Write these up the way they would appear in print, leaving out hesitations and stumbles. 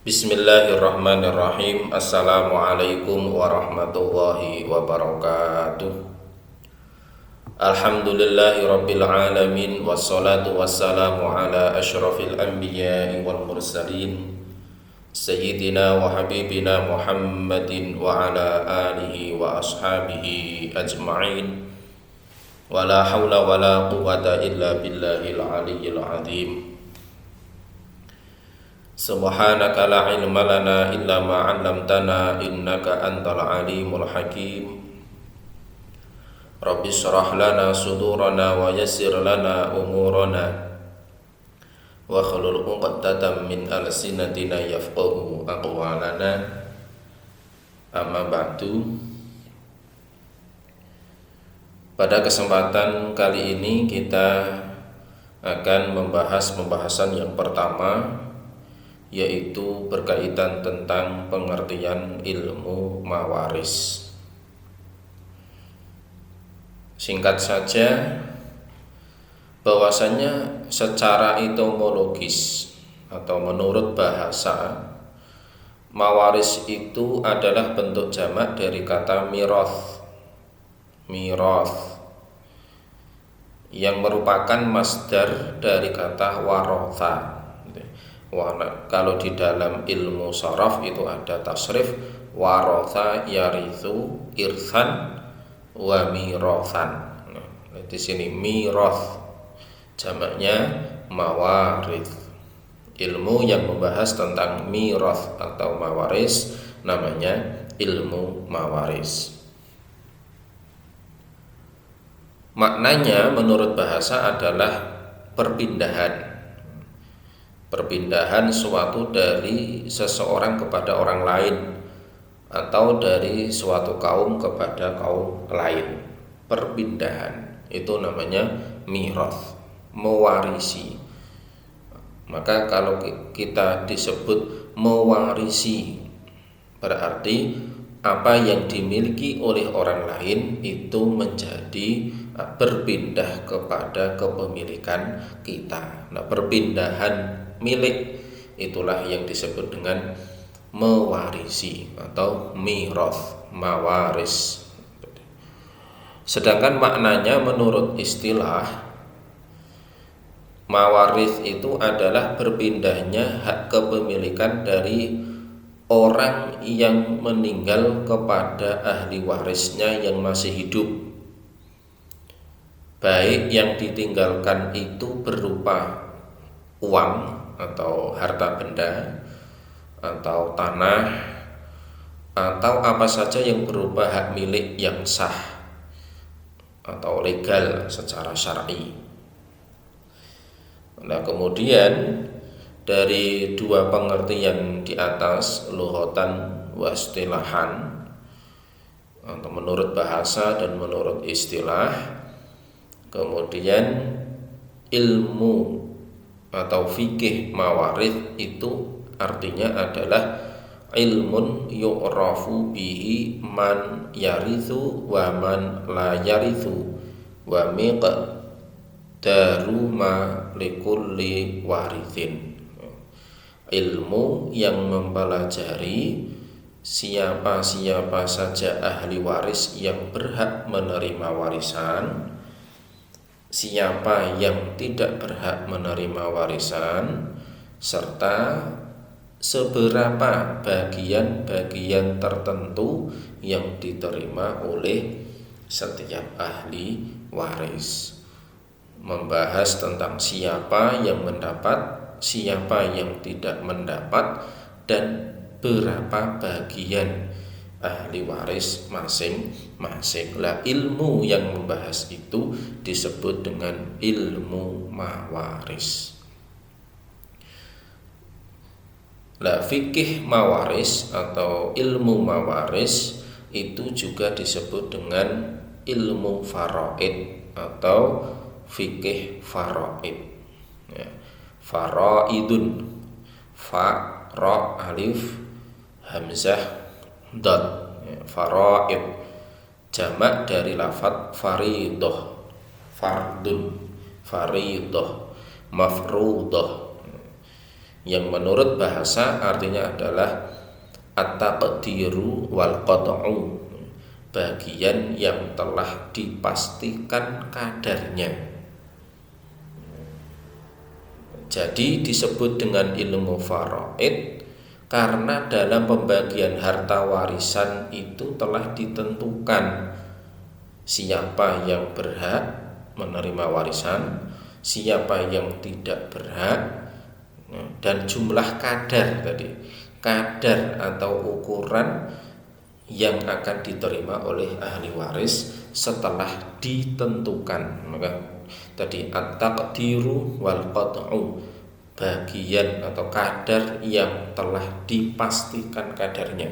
Bismillahirrahmanirrahim. Assalamualaikum warahmatullahi wabarakatuh. Alhamdulillahi rabbil alamin. Wassalatu wassalamu ala ashrafil anbiya'i wal mursalin Sayyidina wa habibina Muhammadin wa ala alihi wa ashabihi ajma'in. Wa la hawla wa la quwwata illa billahil aliyyil azim. Subhanaka la ilma lana illa ma 'allamtana innaka antal alimul hakim. Rabbi shrah lana sudurana wa yassir lana umurana wa khlul 'uqdatam min alsinatina yafqahu aqwalana. Amma ba'du. Pada kesempatan kali ini kita akan membahas pembahasan yang pertama, yaitu berkaitan tentang pengertian ilmu mawaris. Singkat saja, bahwasanya secara etimologis atau menurut bahasa, mawaris itu adalah bentuk jamak dari kata mirath, yang merupakan masdar dari kata warotha. Kalau di dalam ilmu sharaf itu ada tasrif warotha yarithu irthan wa mirothan. Di sini miroth jamaknya mawarith. Ilmu yang membahas tentang miroth atau mawaris namanya ilmu mawaris. Maknanya menurut bahasa adalah perpindahan suatu dari seseorang kepada orang lain atau dari suatu kaum kepada kaum lain. Perpindahan itu namanya mirath, mewarisi. Maka kalau kita disebut mewarisi, berarti apa yang dimiliki oleh orang lain itu menjadi berpindah kepada kepemilikan kita. Nah, perpindahan milik itulah yang disebut dengan mewarisi atau mirath, mawaris. Sedangkan maknanya menurut istilah, mawaris itu adalah berpindahnya hak kepemilikan dari orang yang meninggal kepada ahli warisnya yang masih hidup, baik yang ditinggalkan itu berupa uang atau harta benda atau tanah atau apa saja yang berupa hak milik yang sah atau legal secara syar'i. Nah, kemudian dari dua pengertian di atas, lughatan wa istilahan, atau menurut bahasa dan menurut istilah, kemudian ilmu atau fikih mawarith itu artinya adalah ilmun yu'rafu bihi man yarithu wa man la yarithu wa miqdaru ma likulli warithin. Ilmu yang mempelajari siapa-siapa saja ahli waris yang berhak menerima warisan, siapa yang tidak berhak menerima warisan, serta seberapa bagian-bagian tertentu yang diterima oleh setiap ahli waris. Membahas tentang siapa yang mendapat, siapa yang tidak mendapat, dan berapa bagian ahli waris masing-masing. Lah, ilmu yang membahas itu disebut dengan ilmu mawaris. Lah, fikih mawaris atau ilmu mawaris itu juga disebut dengan ilmu faraid atau fikih faraid. Ya. Faraidun, fa ra alif hamzah dot, ya. Faraid jamak dari lafadz faridah, fardun, faridah, mafrudah. yang menurut bahasa artinya adalah at-taqdiru wal qat'u, bagian yang telah dipastikan kadarnya. Jadi disebut dengan ilmu faraid karena dalam pembagian harta warisan itu telah ditentukan siapa yang berhak menerima warisan, siapa yang tidak berhak, dan jumlah kadar tadi, kadar atau ukuran yang akan diterima oleh ahli waris setelah ditentukan. Maka tadi at-taqdiru wal qat'u, bagian atau kadar yang telah dipastikan kadarnya,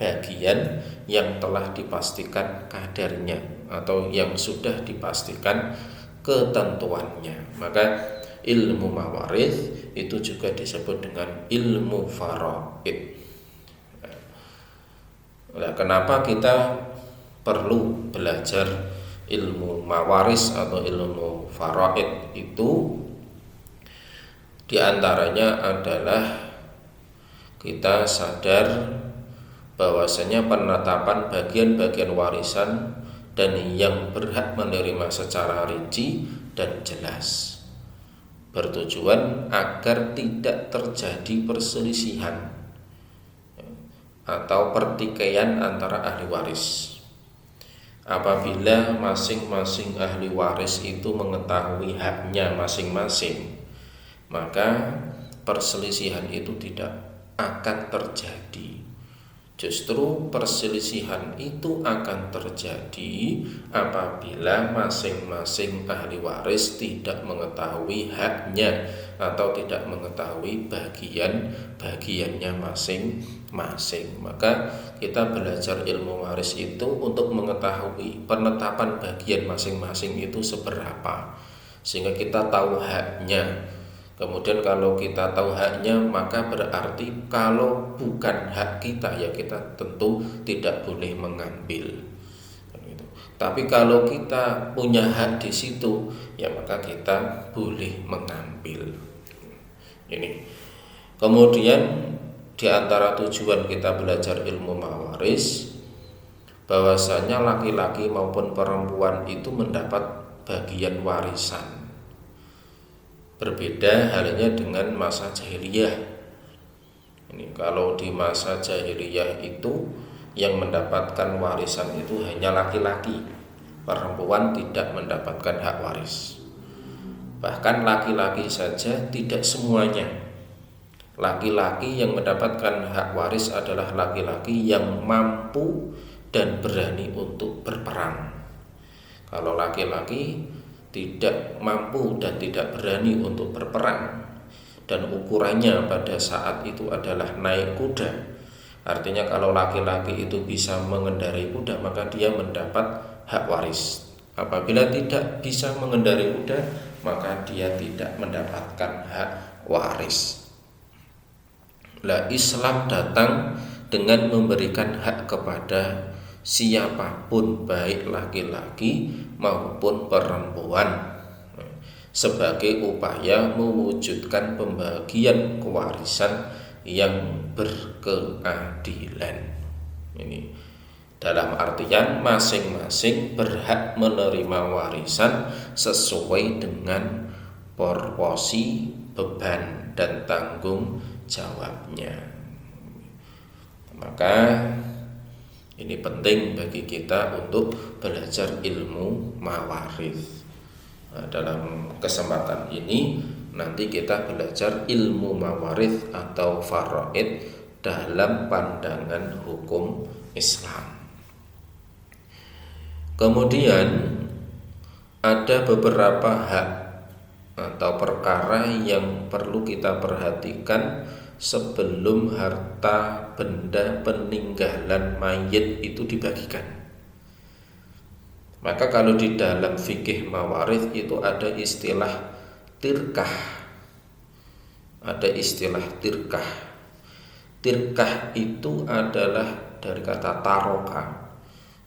bagian yang telah dipastikan kadarnya atau yang sudah dipastikan ketentuannya. Maka ilmu mawarith itu juga disebut dengan ilmu faraid. Nah, kenapa kita perlu belajar ilmu mawaris atau ilmu faraid itu? Di antaranya adalah kita sadar bahwasanya penetapan bagian-bagian warisan dan yang berhak menerima secara rinci dan jelas, bertujuan agar tidak terjadi perselisihan atau pertikaian antara ahli waris. Apabila masing-masing ahli waris itu mengetahui haknya masing-masing, maka perselisihan itu tidak akan terjadi. Justru perselisihan itu akan terjadi apabila masing-masing ahli waris tidak mengetahui haknya atau tidak mengetahui bagiannya masing-masing. Maka kita belajar ilmu waris itu untuk mengetahui penetapan bagian masing-masing itu seberapa, sehingga kita tahu haknya. Kemudian kalau kita tahu haknya, maka berarti kalau bukan hak kita ya kita tentu tidak boleh mengambil. Tapi kalau kita punya hak di situ, ya maka kita boleh mengambil. Ini. Kemudian di antara tujuan kita belajar ilmu mawaris, bahwasanya laki-laki maupun perempuan itu mendapat bagian warisan. Berbeda halnya dengan masa jahiliyah. Ini kalau di masa jahiliyah itu yang mendapatkan warisan itu hanya laki-laki, perempuan tidak mendapatkan hak waris. Bahkan laki-laki saja tidak semuanya. Laki-laki yang mendapatkan hak waris adalah laki-laki yang mampu dan berani untuk berperang. Kalau laki-laki tidak mampu dan tidak berani untuk berperang, dan ukurannya pada saat itu adalah naik kuda, artinya kalau laki-laki itu bisa mengendarai kuda maka dia mendapat hak waris. Apabila tidak bisa mengendarai kuda maka dia tidak mendapatkan hak waris. Lah, Islam datang dengan memberikan hak kepada siapapun, baik laki-laki maupun perempuan, sebagai upaya mewujudkan pembagian kewarisan yang berkeadilan. Ini dalam artian masing-masing berhak menerima warisan sesuai dengan porsi beban dan tanggung jawabnya. Maka ini penting bagi kita untuk belajar ilmu mawarith. Nah, dalam kesempatan ini nanti kita belajar ilmu mawarith atau faraid dalam pandangan hukum Islam. Kemudian ada beberapa hak atau perkara yang perlu kita perhatikan sebelum harta benda peninggalan mayit itu dibagikan. Maka kalau di dalam fikih mawarith itu ada istilah tirkah. Ada istilah tirkah. Tirkah itu adalah dari kata taroka.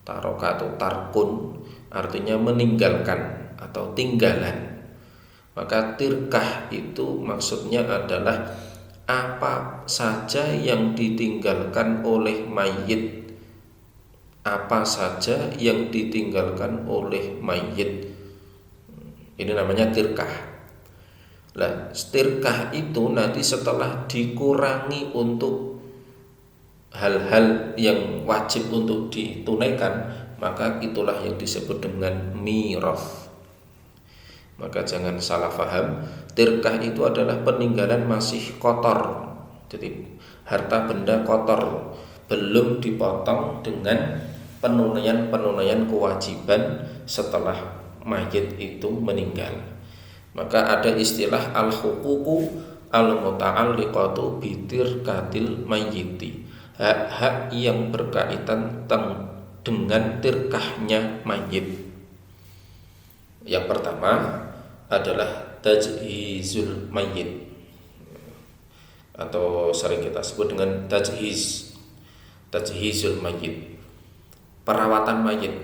Taroka atau tarkun artinya meninggalkan atau tinggalan. Maka tirkah itu maksudnya adalah apa saja yang ditinggalkan oleh mayit, apa saja yang ditinggalkan oleh mayit. Ini namanya tirkah. Nah, tirkah itu nanti setelah dikurangi untuk hal-hal yang wajib untuk ditunaikan, maka itulah yang disebut dengan mirath. Maka jangan salah paham, tirkah itu adalah peninggalan masih kotor. Jadi harta benda kotor, belum dipotong dengan penunaian kewajiban setelah mayit itu meninggal. Maka ada istilah al-huququ al-muta'alliqatu bitirkatil mayyiti, hak-hak yang berkaitan dengan tirkahnya mayit. Yang pertama adalah tajhizul mayyit, atau sering kita sebut dengan tajhizul mayyit, perawatan mayit.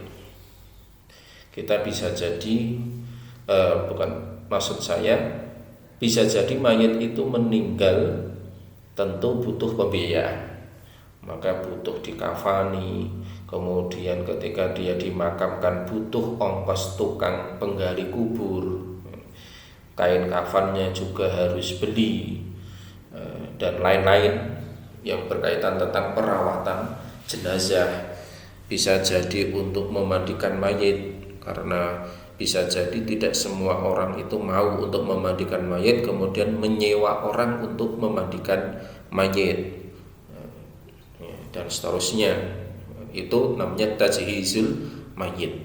Kita bisa jadi bisa jadi mayit itu meninggal tentu butuh pembiayaan, maka butuh dikafani, kemudian ketika dia dimakamkan butuh ongkos tukang penggali kubur, kain kafannya juga harus beli, dan lain-lain yang berkaitan tentang perawatan jenazah. Bisa jadi untuk memandikan mayit, karena bisa jadi tidak semua orang itu mau untuk memandikan mayit, kemudian menyewa orang untuk memandikan mayit, dan seterusnya. Itu namanya tajhizul mayit.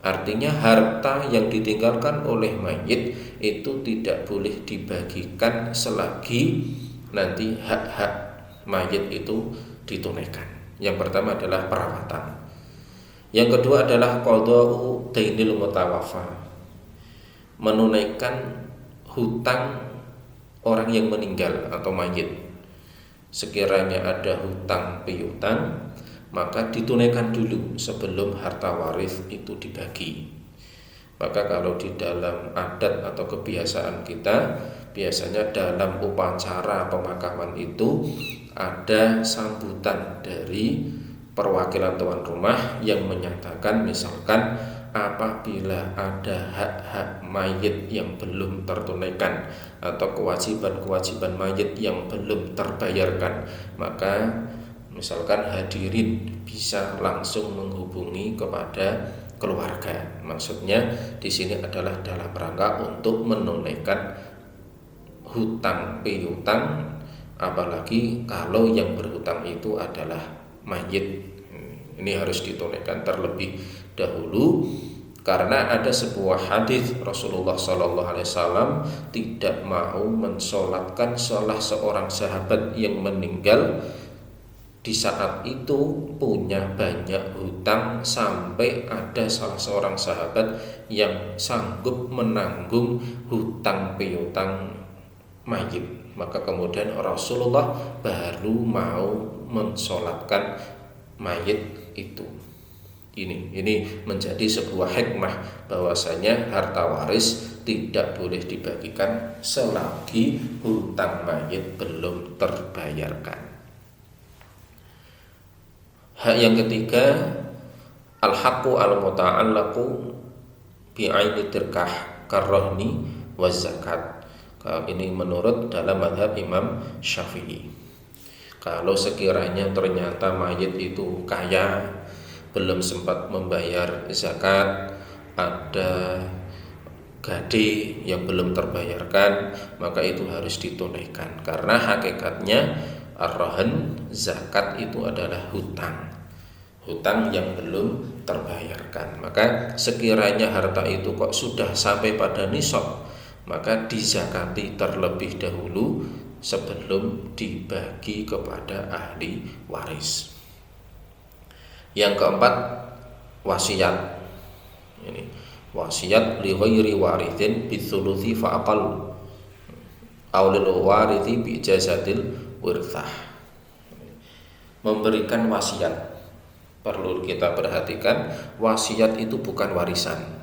Artinya harta yang ditinggalkan oleh mayit itu tidak boleh dibagikan selagi nanti hak-hak mayit itu ditunaikan. Yang pertama adalah perawatan. Yang kedua adalah qada'u dainil mutawaffa, menunaikan hutang orang yang meninggal atau mayit. Sekiranya ada hutang piutang, maka ditunaikan dulu sebelum harta waris itu dibagi. Maka kalau di dalam adat atau kebiasaan kita, biasanya dalam upacara pemakaman itu ada sambutan dari perwakilan tuan rumah yang menyatakan, misalkan apabila ada hak-hak mayit yang belum tertunaikan atau kewajiban-kewajiban mayit yang belum terbayarkan, maka misalkan hadirin bisa langsung menghubungi kepada keluarga. Maksudnya di sini adalah dalam rangka untuk menunaikan hutang piutang, apalagi kalau yang berhutang itu adalah mayit. Ini harus ditunaikan terlebih dahulu, karena ada sebuah hadis Rasulullah SAW tidak mau mensolatkan salah seorang sahabat yang meninggal di saat itu punya banyak hutang, sampai ada salah seorang sahabat yang sanggup menanggung hutang piutang mayit. Maka kemudian Rasulullah baru mau mensolatkan mayit itu. Ini menjadi sebuah hikmah bahwasanya harta waris tidak boleh dibagikan selagi hutang mayit belum terbayarkan. Hak yang ketiga, al-haqqu al-muta'allaqu bi'aini tirkah karrohni wa zakat. Ini menurut dalam mazhab Imam Syafi'i. Kalau sekiranya ternyata mayit itu kaya, belum sempat membayar zakat, ada gade yang belum terbayarkan, maka itu harus ditunaikan. Karena hakikatnya ar-rahan, zakat itu adalah hutang yang belum terbayarkan. Maka sekiranya harta itu kok sudah sampai pada nisab, maka dizakati terlebih dahulu sebelum dibagi kepada ahli waris. Yang keempat, wasiat. Ini wasiat li ghairi warithin bitsulusi fa aqall aw lil warithi bi ijazatil wirthah. Memberikan wasiat, perlu kita perhatikan, wasiat itu bukan warisan.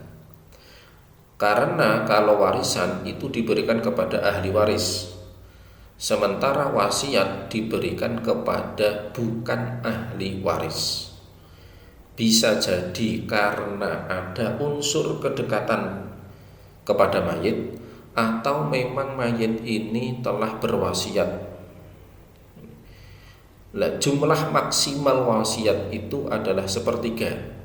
Karena kalau warisan itu diberikan kepada ahli waris, Sementara wasiat diberikan kepada bukan ahli waris. Bisa jadi karena ada unsur kedekatan kepada mayit, atau memang mayit ini telah berwasiat. Jumlah maksimal wasiat itu adalah sepertiga.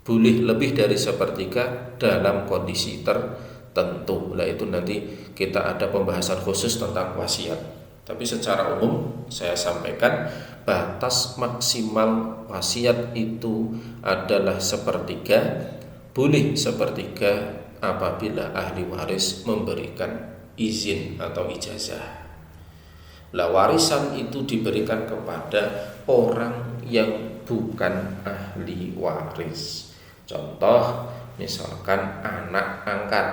Boleh lebih dari sepertiga dalam kondisi tertentu. Itu nanti kita ada pembahasan khusus tentang wasiat. Tapi secara umum saya sampaikan batas maksimal wasiat itu adalah sepertiga. Boleh sepertiga apabila ahli waris memberikan izin atau ijazah. Warisan itu diberikan kepada orang yang bukan ahli waris. Contoh, misalkan anak angkat,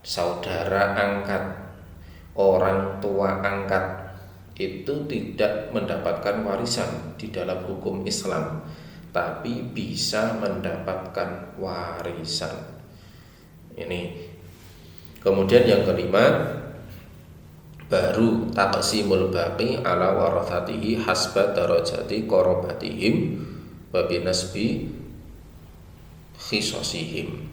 saudara angkat, orang tua angkat, itu tidak mendapatkan warisan di dalam hukum Islam, tapi bisa mendapatkan warisan. Ini. Kemudian yang kelima, baru taqsimul baqi ala warathatihi hasba darajati qarabatihim wa binasbi khisasihim.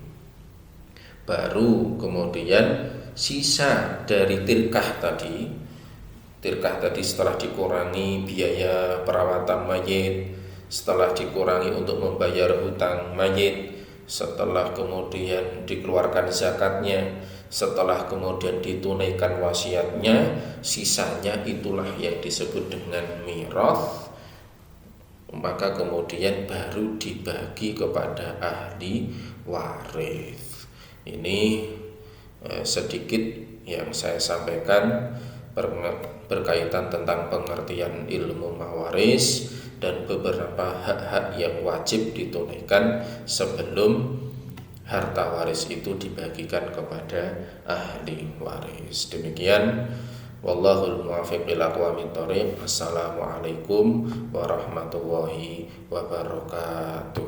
Baru kemudian sisa dari tirkah tadi setelah dikurangi biaya perawatan mayit, setelah dikurangi untuk membayar hutang mayit, setelah kemudian dikeluarkan zakatnya, setelah kemudian ditunaikan wasiatnya, sisanya itulah yang disebut dengan mirath. Maka kemudian baru dibagi kepada ahli waris. Ini sedikit yang saya sampaikan berkaitan tentang pengertian ilmu mawaris dan beberapa hak-hak yang wajib ditunaikan sebelum harta waris itu dibagikan kepada ahli waris. Demikian, wallahul muwaffiq ila aqwamit thoriq. Assalamualaikum warahmatullahi wabarakatuh.